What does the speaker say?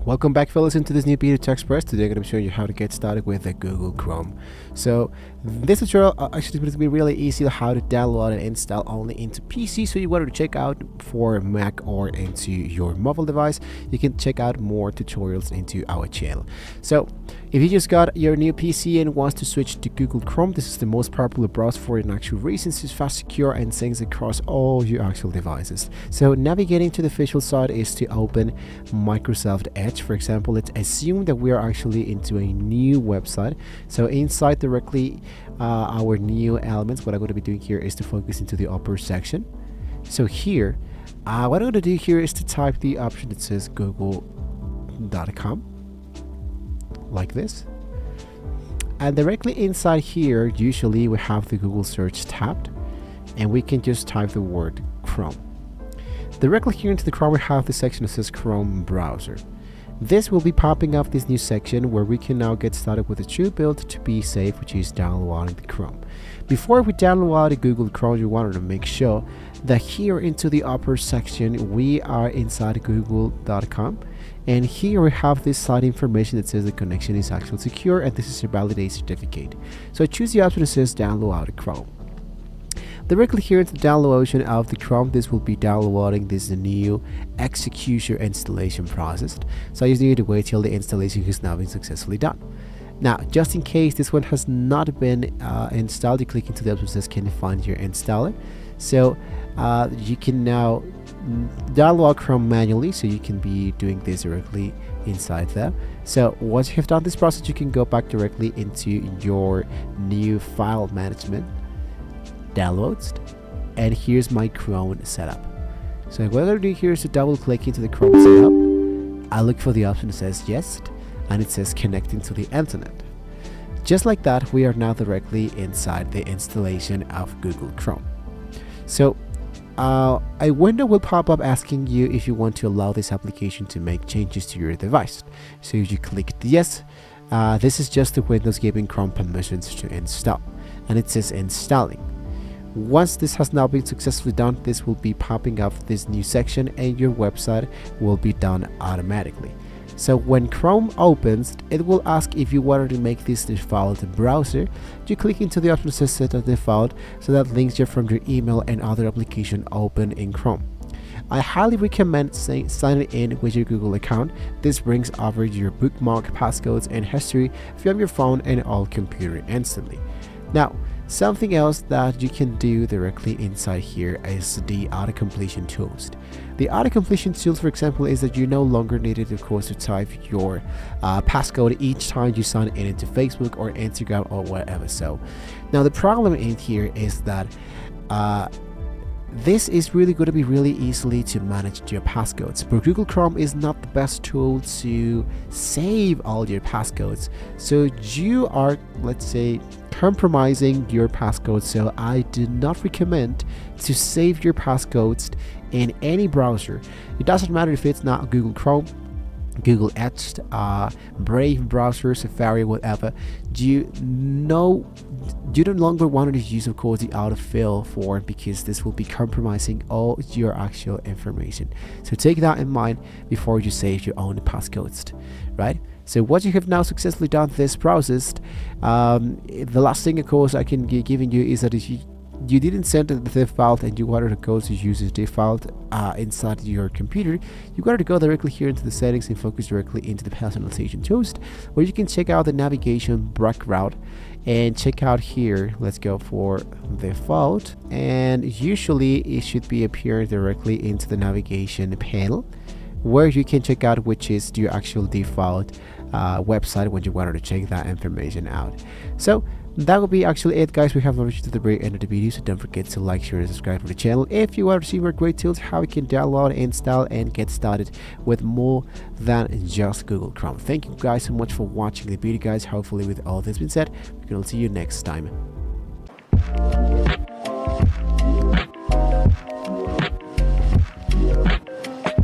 Welcome back, fellas, into this new video to Express. Today I'm going to be showing you how to get started with the Google Chrome. So this tutorial actually is going to be really easy how to download and install only into PC. So you wanted to check out for Mac or into your mobile device, you can check out more tutorials into our channel. So if you just got your new PC and wants to switch to Google Chrome, this is the most popular browser for an actual reason. It's fast, secure, and syncs across all your actual devices. So navigating to the official site is to open Microsoft Edge. For example, let's assume that we are actually into a new website. So inside directly our new elements, what I'm going to be doing here is to focus into the upper section. So here, what I'm going to do here is to type the option that says google.com, like this. And directly inside here, usually we have the Google search tabbed, and we can just type the word Chrome. Directly here into the Chrome, we have the section that says Chrome browser. This will be popping up this new section where we can now get started with a true build to be safe, which is downloading the Chrome. Before we download the Google Chrome, we wanted to make sure that here into the upper section we are inside google.com, and here we have this site information that says the connection is actually secure and this is your validate certificate. So choose the option that says download Chrome. Directly here into the download of the Chrome, this will be downloading this new execution installation process. So you just need to wait till the installation has now been successfully done. Now, just in case this one has not been installed, you click into the option that says can you find your installer. So you can now download Chrome manually, so you can be doing this directly inside there. So once you have done this process, you can go back directly into your new file management, downloads, and here's my Chrome setup. So what I'm going to do here is to double click into the Chrome setup. I look for the option that says yes, and it says connecting to the internet. Just like that, we are now directly inside the installation of Google Chrome. So a window will pop up asking you if you want to allow this application to make changes to your device. So if you click yes, this is just the Windows giving Chrome permissions to install, and it says installing. Once this has now been successfully done, this will be popping up this new section and your website will be done automatically. So when Chrome opens, it will ask if you wanted to make this default browser. You click into the option that says set as default, so that links you from your email and other application open in Chrome. I highly recommend signing in with your Google account. This brings over your bookmark, passcodes, and history from your phone and all computer instantly. Now, something else that you can do directly inside here is the auto-completion tools. The auto-completion tools, for example, is that you no longer needed, of course, to type your passcode each time you sign in into Facebook or Instagram or whatever. So now the problem in here is that this is really going to be really easily to manage your passcodes, but Google Chrome is not the best tool to save all your passcodes. So you are, let's say, compromising your passcodes. So I do not recommend to save your passcodes in any browser. It doesn't matter if it's not Google Chrome, Google Edge, Brave browser, Safari, whatever. You no longer want to use, of course, the autofill for it, because this will be compromising all your actual information. So take that in mind before you save your own passcodes, right? So once you have now successfully done this process, the last thing, of course, I can give you is that if you didn't send the default and you wanted to go to use the default inside your computer, you got to go directly here into the settings and focus directly into the personalization tools, where you can check out the navigation background and check out here. Let's go for default, and usually it should be appearing directly into the navigation panel, where you can check out which is your actual default website when you wanted to check that information out. So that will be actually it, guys. We have reached to the very end of the video, so don't forget to like, share, and subscribe to the channel if you want to see more great tools how you can download, install, and get started with more than just Google Chrome. Thank you guys so much for watching the video, guys. Hopefully with all this being said, we can all see you next time.